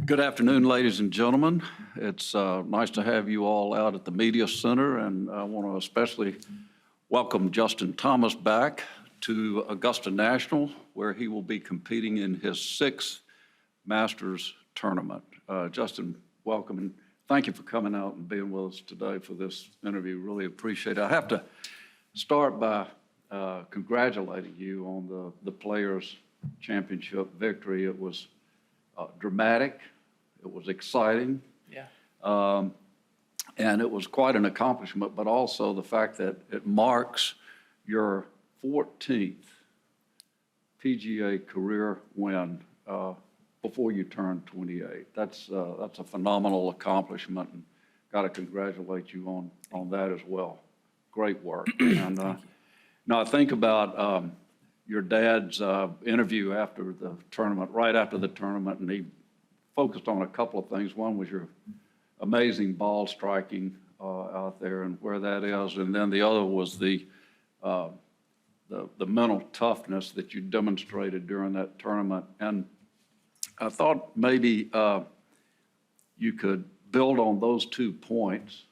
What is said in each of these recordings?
Good afternoon, ladies and gentlemen. It's nice to have you all out at the Media Center, and I want to especially welcome Justin Thomas back to Augusta National, where he will be competing in his sixth Masters tournament. Justin, welcome, and thank you for coming out and being with us today for this interview. Really appreciate it. I have to start by congratulating you on the Players' Championship victory. It was dramatic. It was exciting. Yeah. And it was quite an accomplishment, but also the fact that it marks your 14th PGA career win before you turn 28. That's a phenomenal accomplishment, and got to congratulate you on that as well. Great work. And now I think about your dad's interview after the tournament, right after the tournament, and he focused on a couple of things. One was your amazing ball striking out there and where that is, and then the other was the mental toughness that you demonstrated during that tournament. And I thought maybe you could build on those 2 points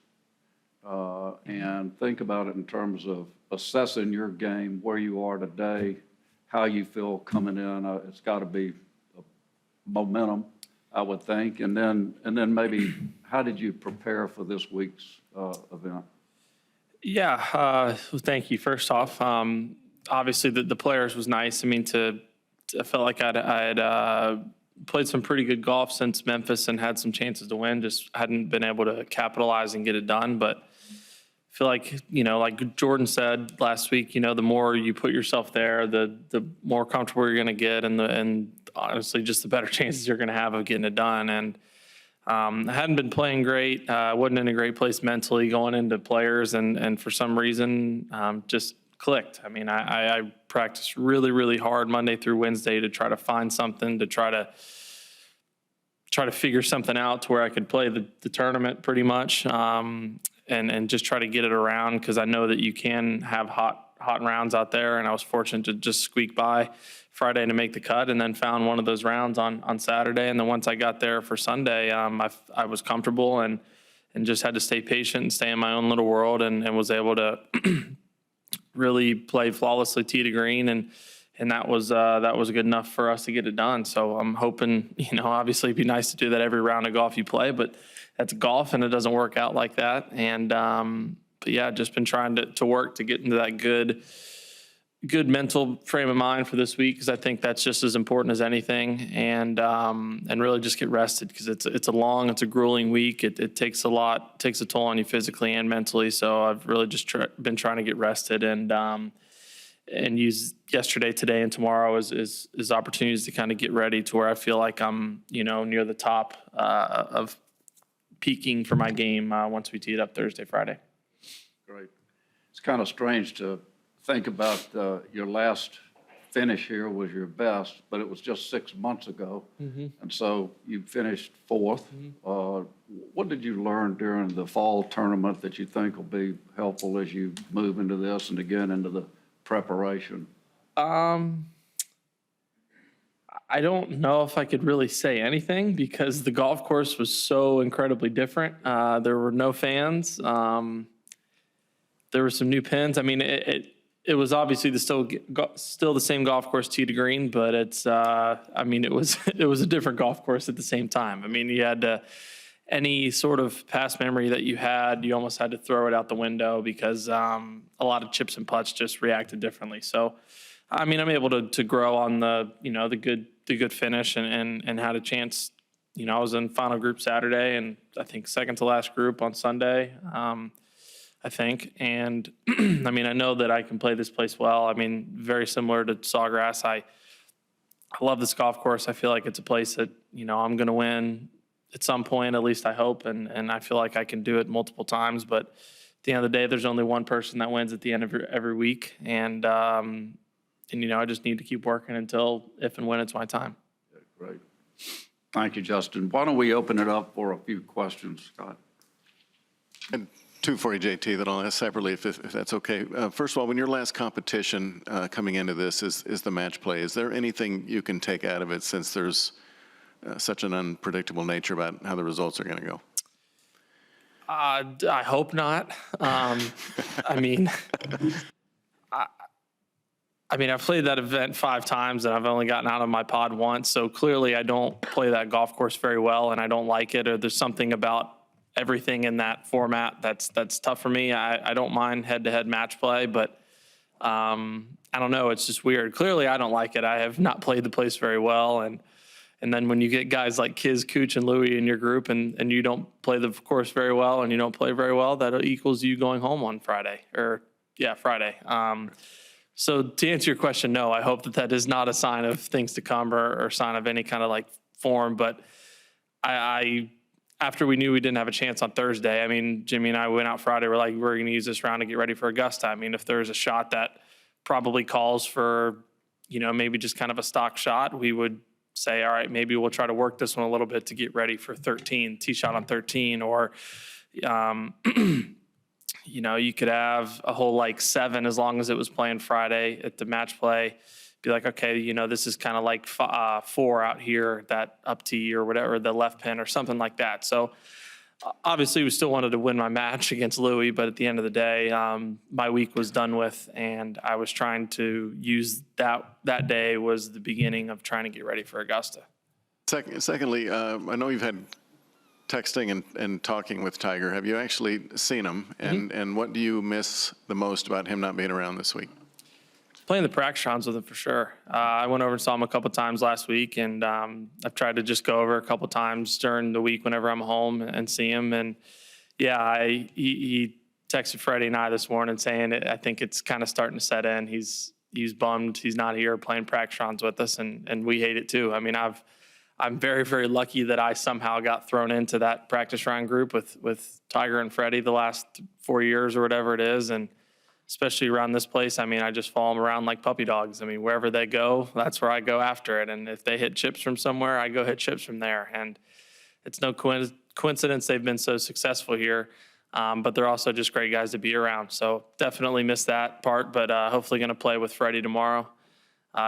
and think about it in terms of assessing your game, where you are today, how you feel coming in. It's got to be momentum, I would think, and then maybe how did you prepare for this week's event? Yeah, thank you. First off, obviously the Players was nice. I mean, I felt like I'd played some pretty good golf since Memphis and had some chances to win. Just hadn't been able to capitalize and get it done. But I feel like, like Jordan said last week, the more you put yourself there, the more comfortable you're going to get, and honestly, just the better chances you're going to have of getting it done. And I hadn't been playing great. I wasn't in a great place mentally going into Players, and for some reason, just clicked. I mean, I practiced really, really hard Monday through Wednesday to try to find something, to try to figure something out to where I could play the tournament pretty much, and just try to get it around, because I know that you can have hot rounds out there, and I was fortunate to just squeak by Friday to make the cut, and then found one of those rounds on Saturday. And then once I got there for Sunday, I was comfortable and just had to stay patient and stay in my own little world, and was able to really play flawlessly tee to green, and that was good enough for us to get it done. So I'm hoping, obviously it'd be nice to do that every round of golf you play, but that's golf and it doesn't work out like that. And but yeah, just been trying to work to get into that good mental frame of mind for this week, because I think that's just as important as anything. And really just get rested, because it's a grueling week. It takes a toll on you physically and mentally. So I've really just been trying to get rested and use yesterday, today, and tomorrow as opportunities to kind of get ready to where I feel like I'm near the top of peaking for my game once we tee it up Thursday, Friday. Great. It's kind of strange to think about your last finish here was your best, but it was just 6 months ago. Mm-hmm. And so you finished fourth. Mm-hmm. What did you learn during the fall tournament that you think will be helpful as you move into this and again into the preparation? I don't know if I could really say anything, because the golf course was so incredibly different. There were no fans. There were some new pins. I mean, it was obviously still the same golf course tee to green, but it was a different golf course at the same time. I mean, you had any sort of past memory that you had, you almost had to throw it out the window, because a lot of chips and putts just reacted differently. So, I mean, I'm able to grow on the good finish and had a chance. I was in final group Saturday, and I think second to last group on Sunday. I think. And I mean, I know that I can play this place well. I mean, very similar to Sawgrass. I love this golf course. I feel like it's a place that, I'm going to win at some point, at least I hope. And I feel like I can do it multiple times. But at the end of the day, there's only one person that wins at the end of every week. And I just need to keep working until if and when it's my time. Yeah, great. Thank you, Justin. Why don't we open it up for a few questions, Scott? And two for you, JT, that I'll ask separately if that's okay. First of all, when your last competition coming into this is the match play, is there anything you can take out of it, since there's such an unpredictable nature about how the results are going to go? I hope not. I mean, I've played that event 5 times and I've only gotten out of my pod once. So clearly I don't play that golf course very well and I don't like it, or there's something about everything in that format that's tough for me. I don't mind head-to-head match play, but I don't know. It's just weird. Clearly I don't like it. I have not played the place very well. And then when you get guys like Kiz, Cooch, and Louie in your group and you don't play the course very well and you don't play very well, that equals you going home on Friday. So to answer your question, no, I hope that is not a sign of things to come or sign of any kind of like form. But I after we knew we didn't have a chance on Thursday, I mean, Jimmy and I went out Friday. We're like, we're going to use this round to get ready for Augusta. I mean, if there's a shot that probably calls for, maybe just kind of a stock shot, we would say, all right, maybe we'll try to work this one a little bit to get ready for 13, tee shot on 13, or, you could have a hole like 7 as long as it was playing Friday at the match play. Be like, okay, this is kind of like 4 out here, that up tee or whatever, the left pin or something like that. So obviously we still wanted to win my match against Louie, but at the end of the day, my week was done with, and I was trying to use that day was the beginning of trying to get ready for Augusta. Secondly, I know you've had texting and talking with Tiger. Have you actually seen him? And what do you miss the most about him not being around this week? Playing the practice rounds with him for sure. I went over and saw him a couple times last week, and I've tried to just go over a couple times during the week whenever I'm home and see him. And yeah, he texted Freddie and I this morning saying I think it's kind of starting to set in. He's bummed he's not here playing practice rounds with us, and we hate it too. I mean, I'm very, very lucky that I somehow got thrown into that practice round group with Tiger and Freddie the last 4 years or whatever it is, and especially around this place. I mean, I just follow them around like puppy dogs. I mean, wherever they go, that's where I go after it. And if they hit chips from somewhere, I go hit chips from there. And it's no coincidence they've been so successful here. But they're also just great guys to be around. So definitely missed that part, but hopefully going to play with Freddie tomorrow.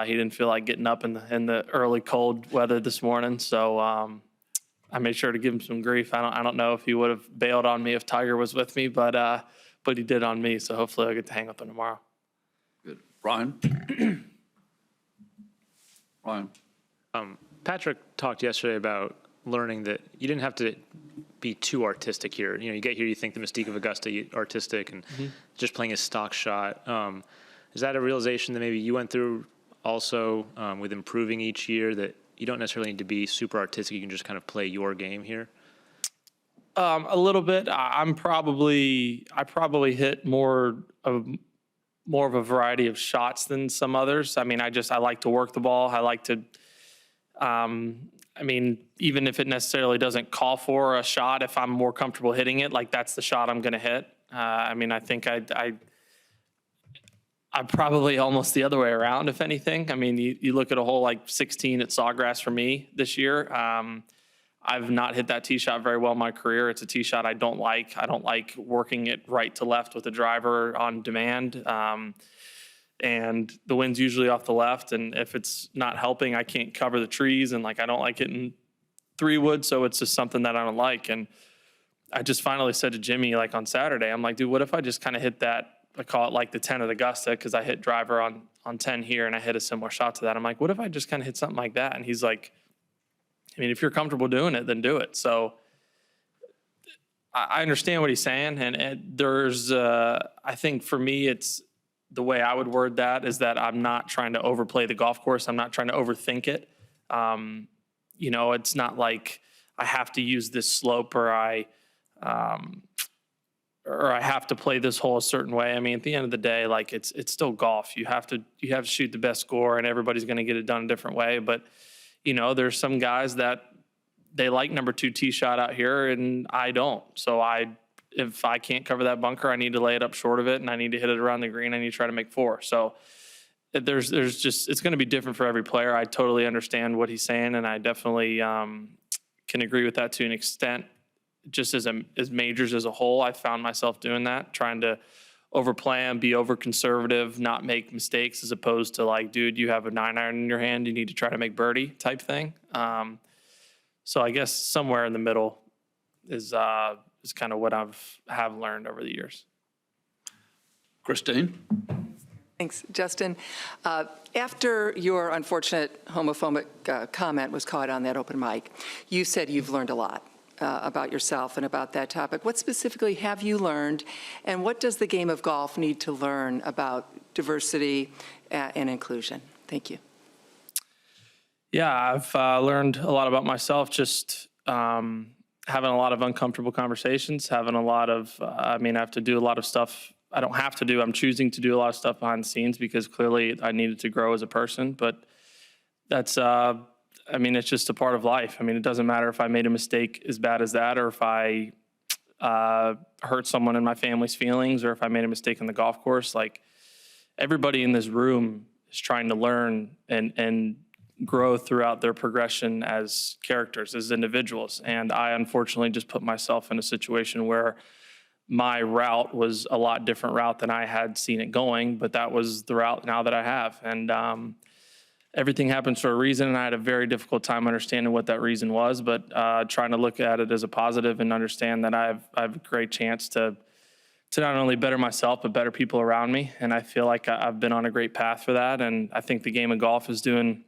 He didn't feel like getting up in the early cold weather this morning. So I made sure to give him some grief. I don't know if he would have bailed on me if Tiger was with me, but he did on me, so hopefully I'll get to hang with him tomorrow. Good. Ryan? Ryan? Patrick talked yesterday about learning that you didn't have to be too artistic here. You get here, you think the mystique of Augusta, artistic, and just playing a stock shot. Is that a realization that maybe you went through also with improving each year, that you don't necessarily need to be super artistic, you can just kind of play your game here? A little bit. I probably hit more of a variety of shots than some others. I mean, I like to work the ball. I like to, even if it necessarily doesn't call for a shot, if I'm more comfortable hitting it, like that's the shot I'm going to hit. I think I'm probably almost the other way around, if anything. I mean, you look at a hole like 16 at Sawgrass for me this year. I've not hit that tee shot very well in my career. It's a tee shot I don't like. I don't like working it right to left with a driver on demand. And the wind's usually off the left. And if it's not helping, I can't cover the trees. And I don't like hitting 3-wood. So it's just something that I don't like. And I just finally said to Jimmy, on Saturday, I'm like, dude, what if I just kind of hit that? I call it like the 10 at Augusta, because I hit driver on 10 here and I hit a similar shot to that. I'm like, what if I just kind of hit something like that? And he's like, if you're comfortable doing it, then do it. So I understand what he's saying. And there's, I think for me, it's the way I would word that is that I'm not trying to overplay the golf course. I'm not trying to overthink it. It's not like I have to use this slope or I have to play this hole a certain way. At the end of the day, it's still golf. You have to shoot the best score, and everybody's going to get it done a different way. But there's some guys that they like number 2 tee shot out here, and I don't. So if I can't cover that bunker, I need to lay it up short of it, and I need to hit it around the green. I need to try to make 4. So there's just, it's going to be different for every player. I totally understand what he's saying, and I definitely can agree with that to an extent. Just as majors as a whole, I found myself doing that, trying to overplan, be over conservative, not make mistakes, as opposed to dude, you have a 9-iron in your hand, you need to try to make birdie type thing. So I guess somewhere in the middle is kind of what have learned over the years. Christine? Thanks, Justin. After your unfortunate homophobic comment was caught on that open mic, you said you've learned a lot about yourself and about that topic. What specifically have you learned, and what does the game of golf need to learn about diversity and inclusion? Thank you. Yeah, I've learned a lot about myself, just having a lot of uncomfortable conversations, having a lot of, I have to do a lot of stuff I don't have to do. I'm choosing to do a lot of stuff behind the scenes because clearly I needed to grow as a person. But that's, it's just a part of life. It doesn't matter if I made a mistake as bad as that, or if I hurt someone in my family's feelings, or if I made a mistake on the golf course. Like, everybody in this room is trying to learn and grow throughout their progression as characters, as individuals. And I unfortunately just put myself in a situation where my route was a lot different route than I had seen it going, but that was the route now that I have. And everything happens for a reason, and I had a very difficult time understanding what that reason was, but trying to look at it as a positive and understand that I have a great chance to not only better myself, but better people around me. And I feel like I've been on a great path for that, and I think the game of golf is doing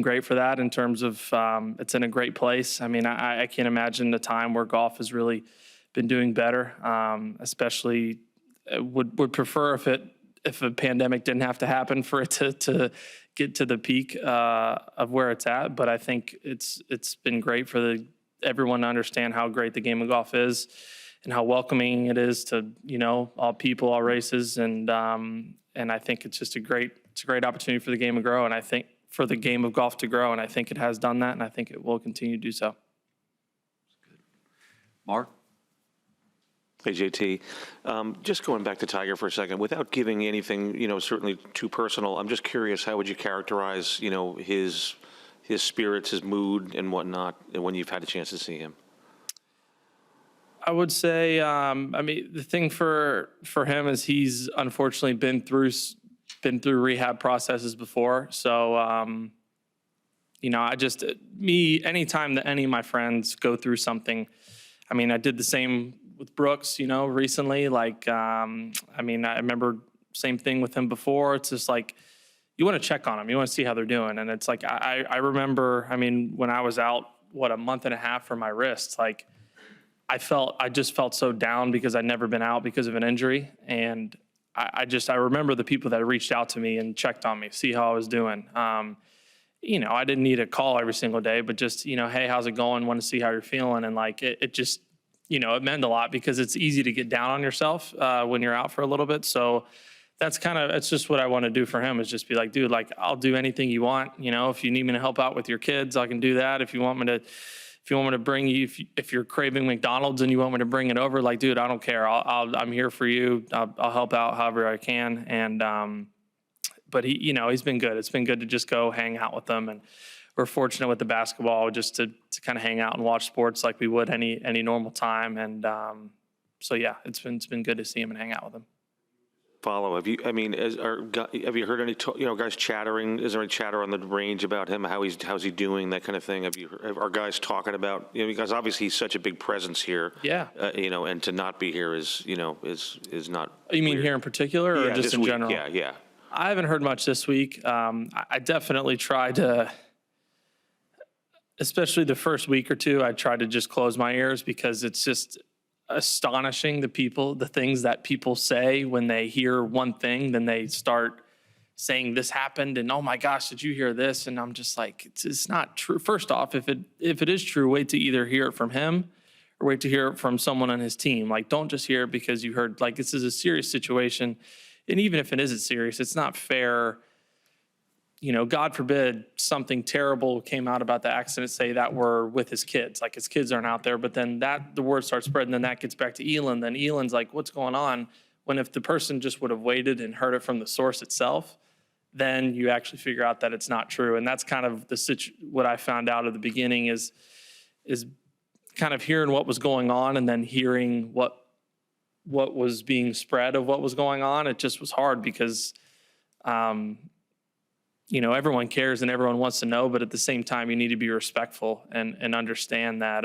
great for that in terms of it's in a great place. I can't imagine a time where golf has really been doing better, especially would prefer if a pandemic didn't have to happen for it to get to the peak of where it's at. But I think it's been great for everyone to understand how great the game of golf is and how welcoming it is to, all people, all races. And I think it's just a great opportunity for the game to grow. And I think for the game of golf to grow, and I think it has done that, and I think it will continue to do so. Mark? Hey, JT. Just going back to Tiger for a second, without giving anything, certainly too personal, I'm just curious, how would you characterize, his spirits, his mood, and whatnot, when you've had a chance to see him? I would say, the thing for him is he's unfortunately been through rehab processes before. So, anytime that any of my friends go through something, I did the same with Brooks, recently. I remember same thing with him before. It's just like, you want to check on them. You want to see how they're doing. And it's like, I remember, when I was out, a month and a half for my wrist, like, I just felt so down because I'd never been out because of an injury. And I remember the people that reached out to me and checked on me, see how I was doing. I didn't need a call every single day, but just, hey, how's it going? Want to see how you're feeling. And like, it just, it meant a lot because it's easy to get down on yourself when you're out for a little bit. So it's just what I want to do for him, is just be like, dude, like, I'll do anything you want. If you need me to help out with your kids, I can do that. If you want me to bring you, if you're craving McDonald's and you want me to bring it over, like, dude, I don't care. I'm here for you. I'll help out however I can. And, but he's been good. It's been good to just go hang out with them. And we're fortunate with the basketball just to kind of hang out and watch sports like we would any normal time. And, so yeah, it's been good to see him and hang out with him. Follow. Have you heard any, guys chattering? Is there any chatter on the range about him? How's he doing? That kind of thing. Are guys talking about, because obviously he's such a big presence here. Yeah. And to not be here is not. You mean weird. here in particular, or Yeah, just this in week. general? Yeah. I haven't heard much this week. I definitely tried to, especially the first week or two, I tried to just close my ears because it's just astonishing the things that people say when they hear one thing, then they start saying this happened and, oh my gosh, did you hear this? And I'm just like, it's not true. First off, if it is true, wait to either hear it from him or wait to hear it from someone on his team. Like, don't just hear it because you heard, like, this is a serious situation. And even if it isn't serious, it's not fair. God forbid something terrible came out about the accident, say that were with his kids, like his kids aren't out there, but then the word starts spreading, then that gets back to Elin. Then Elin's like, what's going on? When if the person just would have waited and heard it from the source itself, then you actually figure out that it's not true. And that's kind of what I found out at the beginning is kind of hearing what was going on and then hearing what was being spread of what was going on. It just was hard because, everyone cares and everyone wants to know, but at the same time, you need to be respectful and understand that,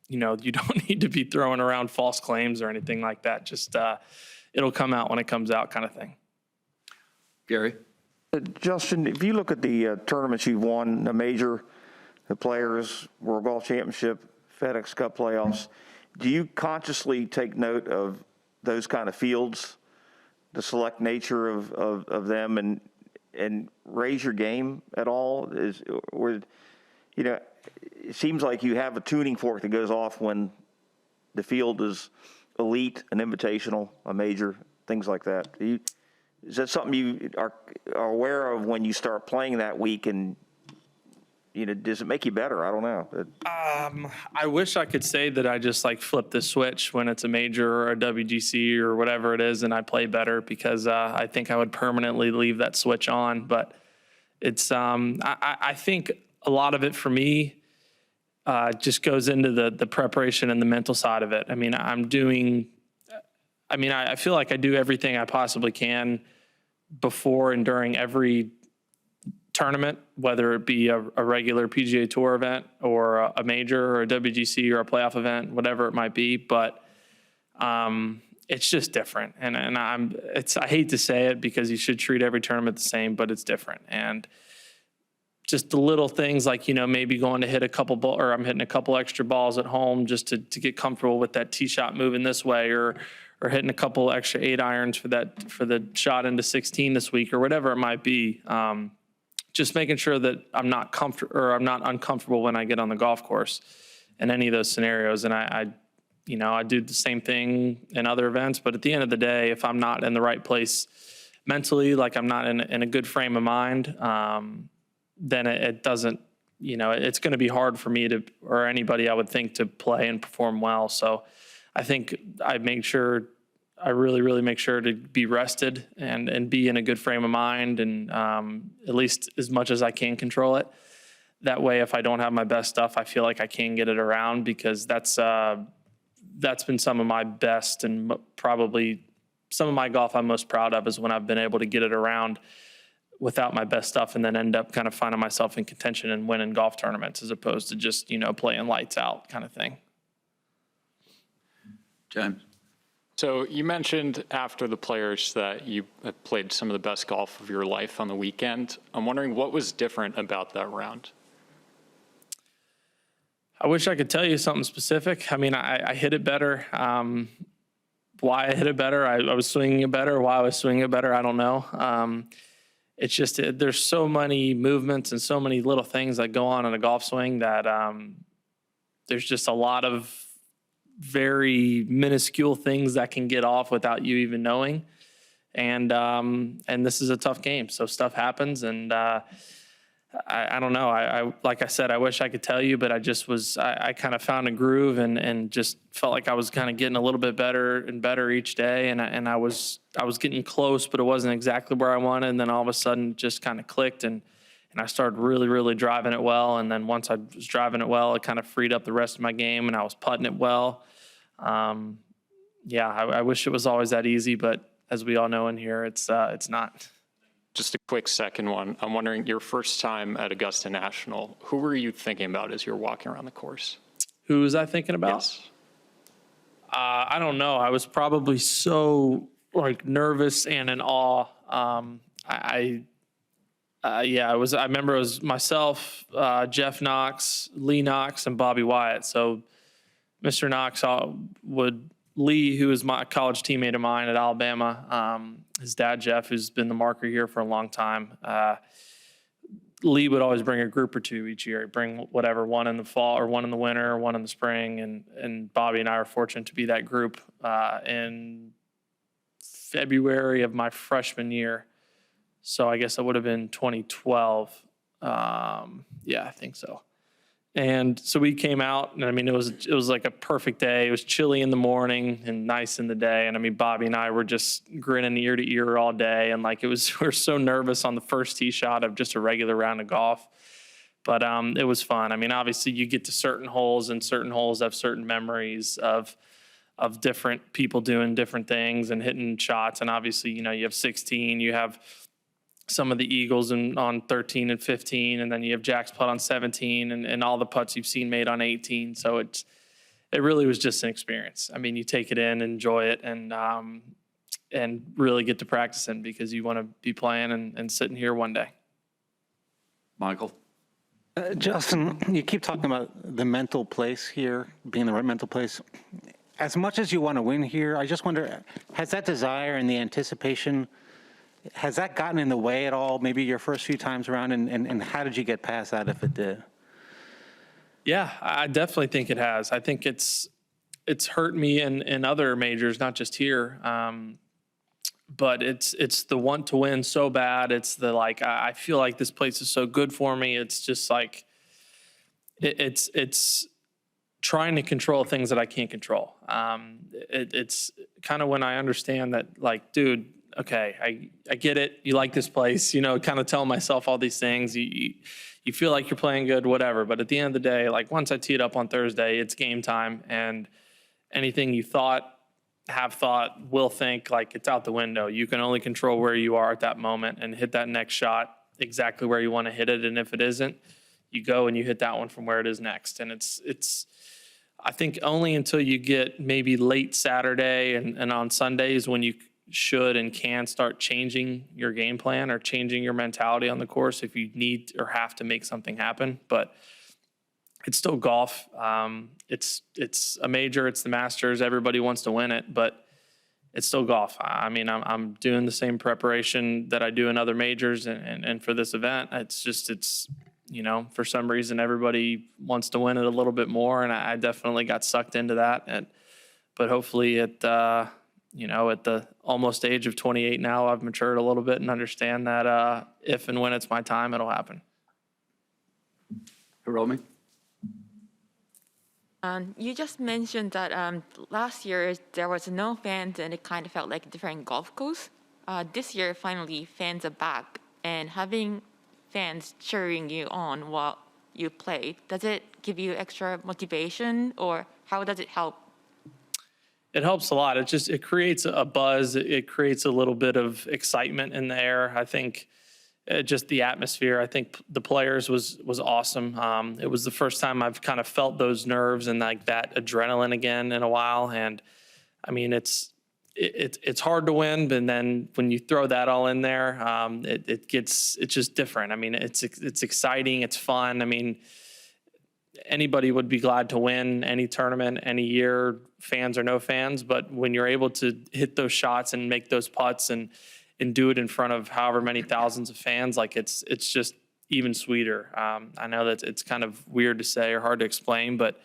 you don't need to be throwing around false claims or anything like that. Just, it'll come out when it comes out kind of thing. Gary? Justin, if you look at the tournaments you've won, the major, the Players, World Golf Championship, FedEx Cup playoffs, do you consciously take note of those kind of fields, the select nature of them, and raise your game at all? It seems like you have a tuning fork that goes off when the field is elite, an invitational, a major, things like that. Is that something you are aware of when you start playing that week? And, does it make you better? I don't know. I wish I could say that I just flip the switch when it's a major or a WGC or whatever it is and I play better, because I think I would permanently leave that switch on. But it's, I think a lot of it for me just goes into the preparation and the mental side of it. I mean, I feel like I do everything I possibly can before and during every tournament, whether it be a regular PGA Tour event or a major or a WGC or a playoff event, whatever it might be. But it's just different. And I hate to say it because you should treat every tournament the same, but it's different. And just the little things like, maybe going to hit a couple or I'm hitting a couple extra balls at home just to get comfortable with that tee shot moving this way, or hitting a couple extra 8-irons for the shot into 16 this week, or whatever it might be. Just making sure that I'm not uncomfortable when I get on the golf course in any of those scenarios. And I do the same thing in other events, but at the end of the day, if I'm not in the right place mentally, like I'm not in a good frame of mind, then it doesn't, it's going to be hard for me or anybody, I would think, to play and perform well. So I think I really, really make sure to be rested and be in a good frame of mind, and at least as much as I can control it. That way, if I don't have my best stuff, I feel like I can get it around, because that's been some of my best and probably some of my golf I'm most proud of is when I've been able to get it around without my best stuff and then end up kind of finding myself in contention and winning golf tournaments, as opposed to just, playing lights out kind of thing. James? So you mentioned after the Players that you had played some of the best golf of your life on the weekend. I'm wondering what was different about that round? I wish I could tell you something specific. I mean, I hit it better. Why I hit it better, I was swinging it better. Why I was swinging it better, I don't know. It's just there's so many movements and so many little things that go on in a golf swing that there's just a lot of very minuscule things that can get off without you even knowing. And this is a tough game, so stuff happens. And I don't know. I like I said, I wish I could tell you, but I kind of found a groove and just felt like I was kind of getting a little bit better and better each day. And I was getting close, but it wasn't exactly where I wanted. And then all of a sudden, it just kind of clicked, and I started really, really driving it well. And then once I was driving it well, it kind of freed up the rest of my game, and I was putting it well. I wish it was always that easy, but as we all know in here, it's not. Just a quick second one. I'm wondering, your first time at Augusta National, who were you thinking about as you were walking around the course? Who was I thinking about? Yes. I don't know. I was probably so nervous and in awe. I remember it was myself, Jeff Knox, Lee Knox, and Bobby Wyatt. So Mr. Knox Lee, who was my college teammate of mine at Alabama, his dad, Jeff, who's been the marker here for a long time, Lee would always bring a group or two each year. He'd bring whatever, one in the fall or one in the winter or one in the spring. And Bobby and I are fortunate to be that group in February of my freshman year. So I guess it would have been 2012. I think so. And so we came out, and I mean, it was like a perfect day. It was chilly in the morning and nice in the day. And I mean, Bobby and I were just grinning ear to ear all day. And we were so nervous on the first tee shot of just a regular round of golf. But it was fun. I mean, obviously you get to certain holes, and certain holes have certain memories of different people doing different things and hitting shots. And obviously, you have 16, you have some of the Eagles on 13 and 15, and then you have Jack's putt on 17 and all the putts you've seen made on 18. So it really was just an experience. I mean, you take it in, enjoy it, and really get to practicing because you want to be playing and sitting here one day. Michael? Justin, you keep talking about the mental place here, being the right mental place. As much as you want to win here, I just wonder, has that desire and the anticipation, has that gotten in the way at all, maybe your first few times around, and how did you get past that if it did? Yeah, I definitely think it has. I think it's hurt me in other majors, not just here. But it's the want to win so bad. It's the like, I feel like this place is so good for me. It's just like, it's trying to control things that I can't control. It's kind of when I understand that, like, dude, okay, I get it. You like this place, kind of tell myself all these things. You feel like you're playing good, whatever. But at the end of the day, like once I tee it up on Thursday, it's game time, and anything you have thought, will think, like it's out the window. You can only control where you are at that moment and hit that next shot exactly where you want to hit it. And if it isn't, you go and you hit that one from where it is next. And it's I think only until you get maybe late Saturday and on Sundays when you should and can start changing your game plan or changing your mentality on the course if you need or have to make something happen. But it's still golf. It's a major. It's the Masters. Everybody wants to win it, but it's still golf. I mean, I'm doing the same preparation that I do in other majors and for this event. It's for some reason everybody wants to win it a little bit more, and I definitely got sucked into that. But hopefully at the almost age of 28 now, I've matured a little bit and understand that if and when it's my time, it'll happen. Hiromi? You just mentioned that last year there was no fans and it kind of felt like a different golf course. This year, finally, fans are back, and having fans cheering you on while you play, does it give you extra motivation, or how does it help? It helps a lot. It creates a buzz. It creates a little bit of excitement in the air. I think just the atmosphere. I think the players was awesome. It was the first time I've kind of felt those nerves and like that adrenaline again in a while. And I mean, it's hard to win, but then when you throw that all in there, it's just different. I mean, it's exciting. It's fun. I mean, anybody would be glad to win any tournament, any year, fans or no fans. But when you're able to hit those shots and make those putts and do it in front of however many thousands of fans, like it's just even sweeter. I know that it's kind of weird to say or hard to explain, but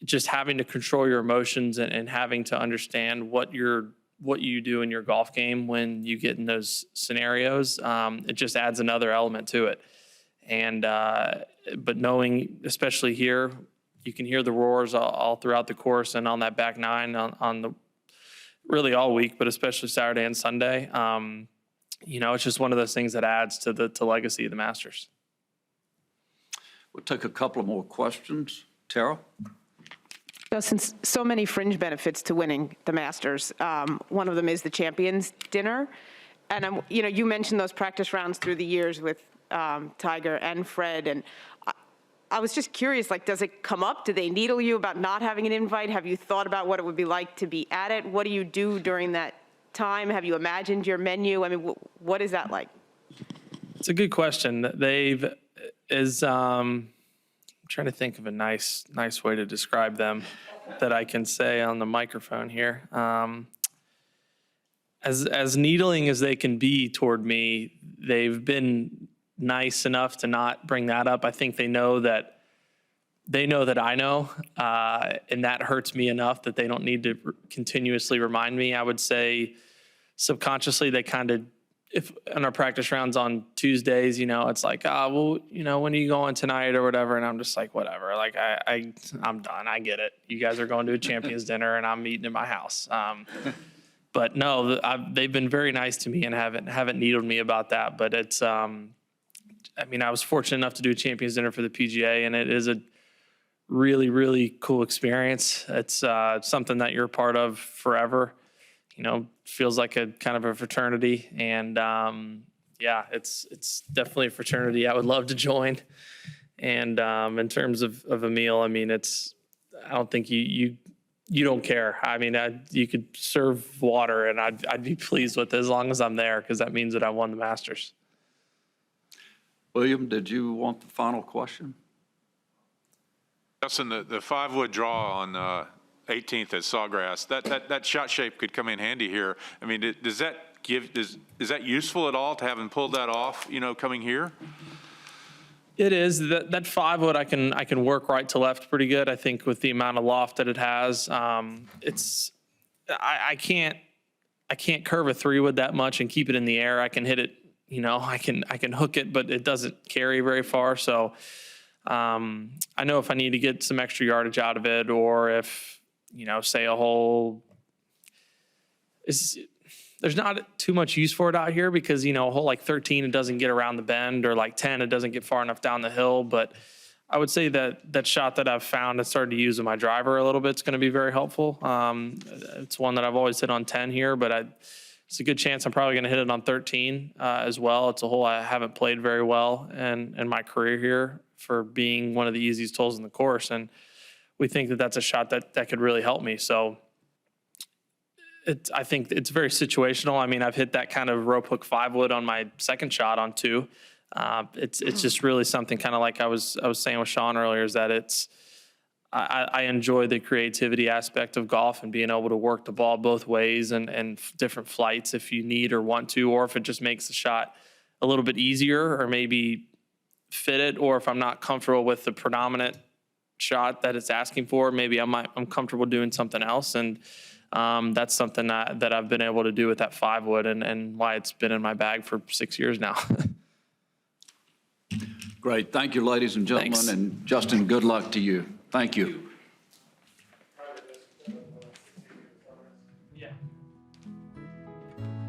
just having to control your emotions and having to understand what you do in your golf game when you get in those scenarios, it just adds another element to it. And but knowing, especially here, you can hear the roars all throughout the course and on that back nine on the really all week, but especially Saturday and Sunday. It's just one of those things that adds to the legacy of the Masters. We'll take a couple of more questions. Tara? Since so many fringe benefits to winning the Masters, one of them is the Champions Dinner. And, you mentioned those practice rounds through the years with Tiger and Fred. And I was just curious, like, does it come up? Do they needle you about not having an invite? Have you thought about what it would be like to be at it? What do you do during that time? Have you imagined your menu? I mean, what is that like? It's a good question. I'm trying to think of a nice way to describe them that I can say on the microphone here. As needling as they can be toward me, they've been nice enough to not bring that up. I think they know that I know, and that hurts me enough that they don't need to continuously remind me. I would say subconsciously they kind of, if in our practice rounds on Tuesdays, it's like, when are you going tonight or whatever? And I'm just like, whatever. Like I'm done. I get it. You guys are going to a Champions Dinner and I'm eating in my house. But no, they've been very nice to me and haven't needled me about that. But it's, I was fortunate enough to do a Champions Dinner for the PGA, and it is a really, really cool experience. It's something that you're a part of forever. Feels like a kind of a fraternity, and yeah, it's definitely a fraternity I would love to join. And in terms of a meal, I mean, I don't think you don't care. I mean, you could serve water and I'd be pleased with it as long as I'm there, because that means that I won the Masters. William, did you want the final question? Justin, the 5-wood draw on 18th at Sawgrass, that shot shape could come in handy here. I mean, does that is that useful at all to having pulled that off, coming here? It is. That 5-wood I can work right to left pretty good. I think with the amount of loft that it has, I can't curve a 3-wood that much and keep it in the air. I can hit it, I can hook it, but it doesn't carry very far. So I know if I need to get some extra yardage out of it, or if, say a hole there's not too much use for it out here, because, a hole like 13, it doesn't get around the bend, or like 10, it doesn't get far enough down the hill. But I would say that shot that I've found and started to use with my driver a little bit is going to be very helpful. It's one that I've always hit on 10 here, but it's a good chance I'm probably going to hit it on 13 as well. It's a hole I haven't played very well in my career here, for being one of the easiest holes in the course. And we think that that's a shot that could really help me. So I think it's very situational. I mean, I've hit that kind of rope hook 5-wood on my second shot on 2. It's just really something, kind of like I was saying with Sean earlier, is that I enjoy the creativity aspect of golf and being able to work the ball both ways and different flights if you need or want to, or if it just makes the shot a little bit easier, or maybe fit it, or if I'm not comfortable with the predominant shot that it's asking for, maybe I'm comfortable doing something else. And that's something that I've been able to do with that 5-wood, and why it's been in my bag for 6 years now. Great. Thank you, ladies and gentlemen. Thanks. And Justin, good luck to you. Thank you.